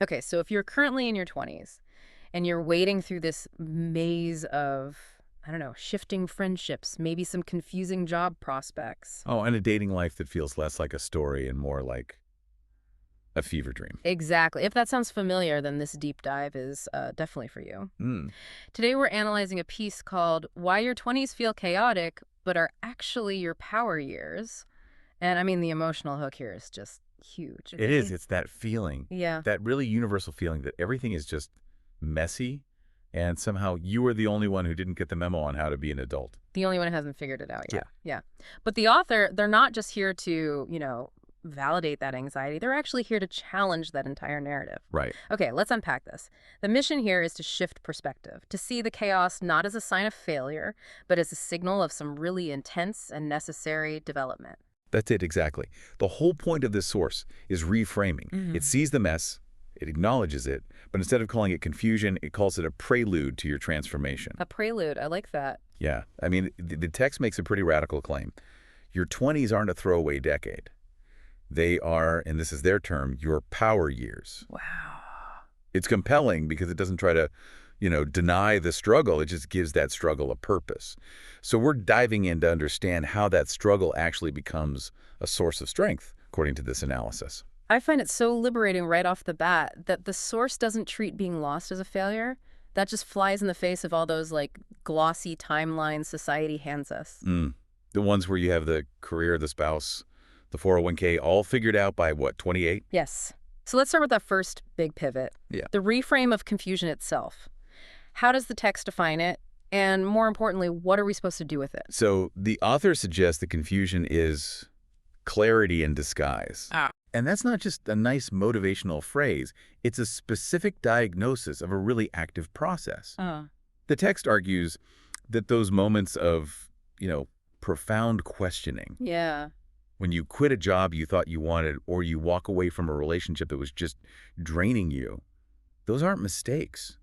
Okay, so if you're currently in your 20s and you're wading through this maze of, I don't know, shifting friendships, maybe some confusing job prospects. Oh, and a dating life that feels less like a story and more like a fever dream. Exactly. If that sounds familiar, then this deep dive is definitely for you. Mm. Today we're analyzing a piece called Why Your 20s Feel Chaotic But Are Actually Your Power Years. And I mean, the emotional hook here is just huge. It is. It's that feeling, Yeah. that really universal feeling that everything is just messy and somehow you are the only one who didn't get the memo on how to be an adult. The only one who hasn't figured it out yet. Yeah. Yeah. But the author, they're not just here to, validate that anxiety. They're actually here to challenge that entire narrative. Right. Okay, let's unpack this. The mission here is to shift perspective, to see the chaos not as a sign of failure, but as a signal of some really intense and necessary development. That's it, exactly. The whole point of this source is reframing. It sees the mess, it acknowledges it, but instead of calling it confusion, it calls it a prelude to your transformation. A prelude, I like that. Yeah, I mean, the text makes a pretty radical claim. Your 20s aren't a throwaway decade. They are, and this is their term, your power years. Wow. It's compelling because it doesn't try to, deny the struggle. It just gives that struggle a purpose. So we're diving in to understand how that struggle actually becomes a source of strength, according to this analysis. I find it so liberating right off the bat that the source doesn't treat being lost as a failure. That just flies in the face of all those, glossy timelines society hands us. The ones where you have the career, the spouse, the 401k, all figured out by, 28? Yes. So let's start with that first big pivot. Yeah. The reframe of confusion itself. How does the text define it? And more importantly, what are we supposed to do with it? So the author suggests that confusion is clarity in disguise. And that's not just a nice motivational phrase. It's a specific diagnosis of a really active process. The text argues that those moments of, profound questioning, Yeah. when you quit a job you thought you wanted or you walk away from a relationship that was just draining you, those aren't mistakes.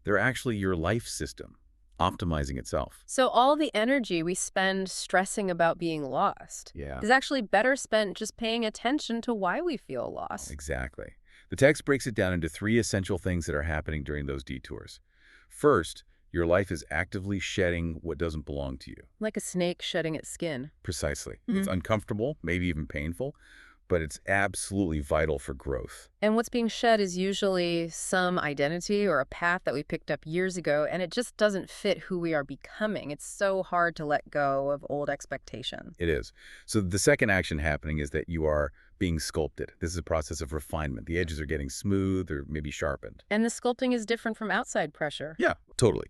They're actually your life system optimizing itself. So all the energy we spend stressing about being lost Yeah, is actually better spent just paying attention to why we feel lost. exactly. The text breaks it down into 3 essential things that are happening during those detours. First, your life is actively shedding what doesn't belong to you. Like a snake shedding its skin. Precisely. It's uncomfortable, maybe even painful, but it's absolutely vital for growth. And what's being shed is usually some identity or a path that we picked up years ago, and it just doesn't fit who we are becoming. It's so hard to let go of old expectations. It is. So the second action happening is that you are being sculpted. This is a process of refinement. The edges are getting smooth or maybe sharpened. And the sculpting is different from outside pressure. Yeah, totally.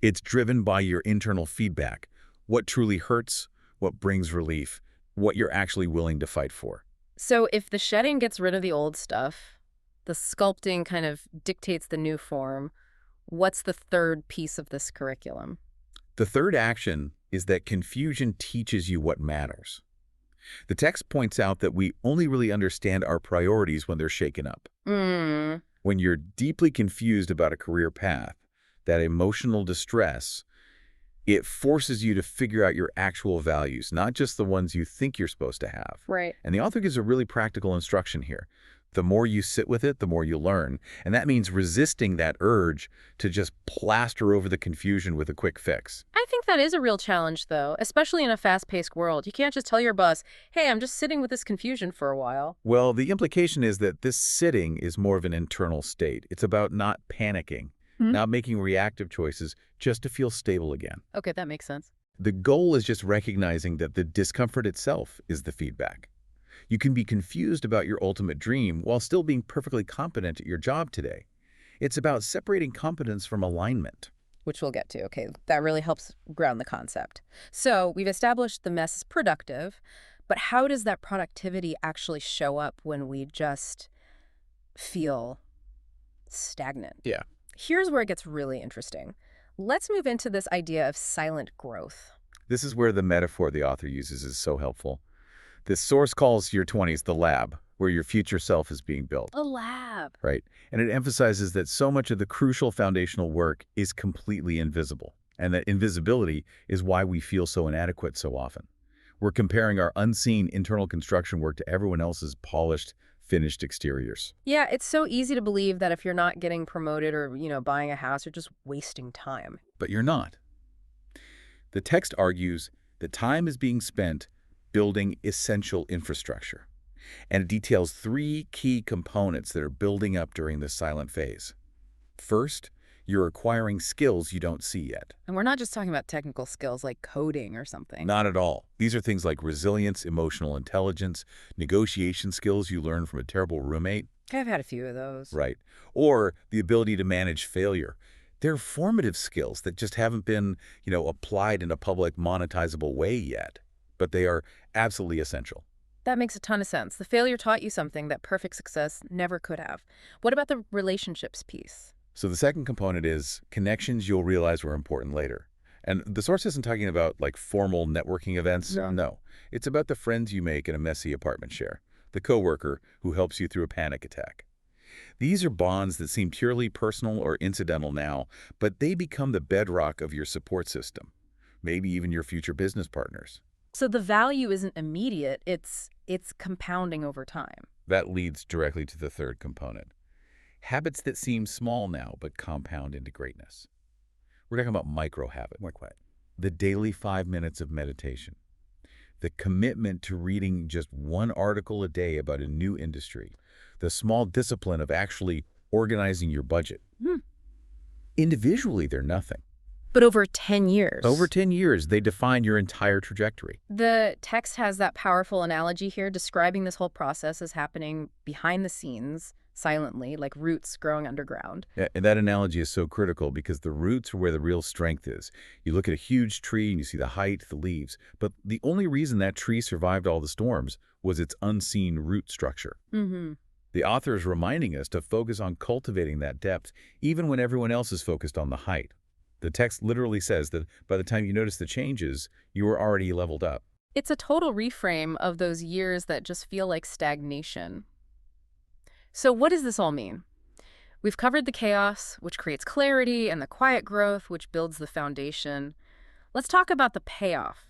It's driven by your internal feedback. What truly hurts, what brings relief, what you're actually willing to fight for. So if the shedding gets rid of the old stuff, the sculpting kind of dictates the new form, what's the third piece of this curriculum? The third action is that confusion teaches you what matters. The text points out that we only really understand our priorities when they're shaken up. When you're deeply confused about a career path, that emotional distress, it forces you to figure out your actual values, not just the ones you think you're supposed to have. Right. And the author gives a really practical instruction here. The more you sit with it, the more you learn. And that means resisting that urge to just plaster over the confusion with a quick fix. I think that is a real challenge, though, especially in a fast-paced world. You can't just tell your boss, hey, I'm just sitting with this confusion for a while. Well, the implication is that this sitting is more of an internal state. It's about not panicking, not making reactive choices just to feel stable again. Okay, that makes sense. The goal is just recognizing that the discomfort itself is the feedback. You can be confused about your ultimate dream while still being perfectly competent at your job today. It's about separating competence from alignment. Which we'll get to. Okay, that really helps ground the concept. So we've established the mess is productive, but how does that productivity actually show up when we just feel stagnant? Yeah. Here's where it gets really interesting. Let's move into this idea of silent growth. This is where the metaphor the author uses is so helpful. This source calls your 20s the lab, where your future self is being built. A lab. Right. And it emphasizes that so much of the crucial foundational work is completely invisible, and that invisibility is why we feel so inadequate so often. We're comparing our unseen internal construction work to everyone else's polished, finished exteriors. Yeah, it's so easy to believe that if you're not getting promoted or, buying a house, you're just wasting time. But you're not. The text argues that time is being spent building essential infrastructure, and it details 3 key components that are building up during this silent phase. First, you're acquiring skills you don't see yet. And we're not just talking about technical skills like coding or something. Not at all. These are things like resilience, emotional intelligence, negotiation skills you learn from a terrible roommate. I've had a few of those. Right. Or the ability to manage failure. They're formative skills that just haven't been, applied in a public monetizable way yet. But they are absolutely essential. That makes a ton of sense. The failure taught you something that perfect success never could have. What about the relationships piece? So the second component is connections you'll realize were important later. And the source isn't talking about like formal networking events. Yeah. No. It's about the friends you make in a messy apartment share, the coworker who helps you through a panic attack. These are bonds that seem purely personal or incidental now, but they become the bedrock of your support system, maybe even your future business partners. So the value isn't immediate, it's compounding over time. That leads directly to the third component. Habits that seem small now but compound into greatness. We're talking about micro habits. More quiet. The daily 5 minutes of meditation. The commitment to reading just 1 article a day about a new industry. The small discipline of actually organizing your budget. Individually, they're nothing. But over 10 years. Over 10 years, they define your entire trajectory. The text has that powerful analogy here describing this whole process as happening behind the scenes, silently, like roots growing underground. Yeah, and that analogy is so critical because the roots are where the real strength is. You look at a huge tree and you see the height, the leaves, but the only reason that tree survived all the storms was its unseen root structure. The author is reminding us to focus on cultivating that depth, even when everyone else is focused on the height. The text literally says that by the time you notice the changes, you were already leveled up. It's a total reframe of those years that just feel like stagnation. So what does this all mean? We've covered the chaos, which creates clarity, and the quiet growth, which builds the foundation. Let's talk about the payoff.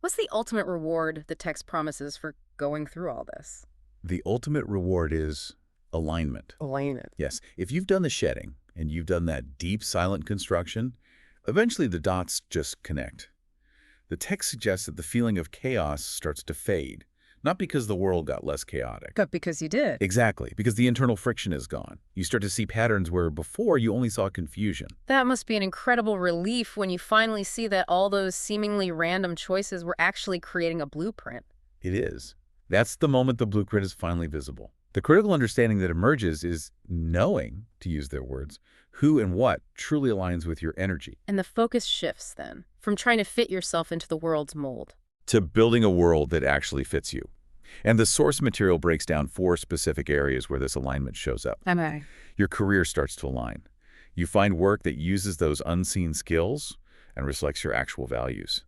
What's the ultimate reward the text promises for going through all this? The ultimate reward is alignment. Alignment. Yes, if you've done the shedding and you've done that deep, silent construction, eventually the dots just connect. The text suggests that the feeling of chaos starts to fade, not because the world got less chaotic. But because you did. Exactly, because the internal friction is gone. You start to see patterns where before you only saw confusion. That must be an incredible relief when you finally see that all those seemingly random choices were actually creating a blueprint. It is. That's the moment the blueprint is finally visible. The critical understanding that emerges is knowing, to use their words, who and what truly aligns with your energy. And the focus shifts then, from trying to fit yourself into the world's mold. To building a world that actually fits you. And the source material breaks down 4 specific areas where this alignment shows up. Your career starts to align. You find work that uses those unseen skills and reflects your actual values.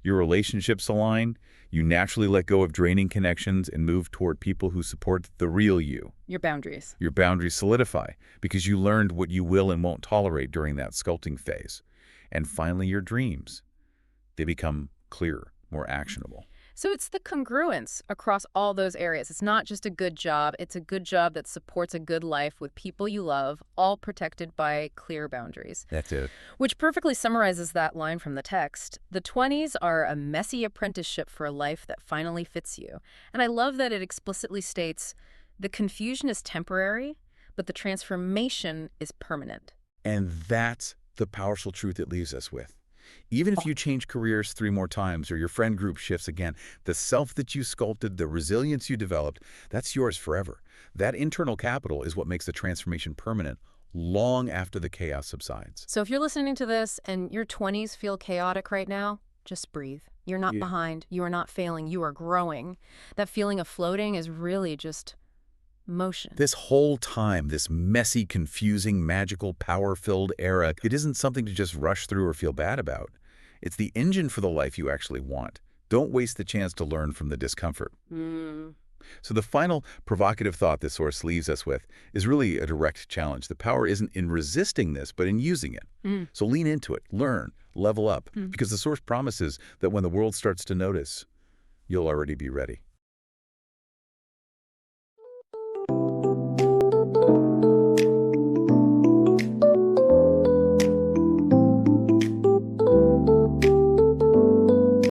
Your relationships align. You naturally let go of draining connections and move toward people who support the real you. Your boundaries. Your boundaries solidify because you learned what you will and won't tolerate during that sculpting phase. And finally, your dreams. They become clearer, more actionable. So it's the congruence across all those areas. It's not just a good job. It's a good job that supports a good life with people you love, all protected by clear boundaries. That's it. Which perfectly summarizes that line from the text. The 20s are a messy apprenticeship for a life that finally fits you. And I love that it explicitly states the confusion is temporary, but the transformation is permanent. And that's the powerful truth it leaves us with. Even if you change careers 3 more times or your friend group shifts again, the self that you sculpted, the resilience you developed, that's yours forever. That internal capital is what makes the transformation permanent long after the chaos subsides. So if you're listening to this and your 20s feel chaotic right now, just breathe. You're not behind. You are not failing. You are growing. That feeling of floating is really just motion. This whole time, this messy, confusing, magical, power-filled era, it isn't something to just rush through or feel bad about. It's the engine for the life you actually want. Don't waste the chance to learn from the discomfort. So the final provocative thought this source leaves us with is really a direct challenge. The power isn't in resisting this, but in using it. So lean into it, learn, level up, because the source promises that when the world starts to notice, you'll already be ready.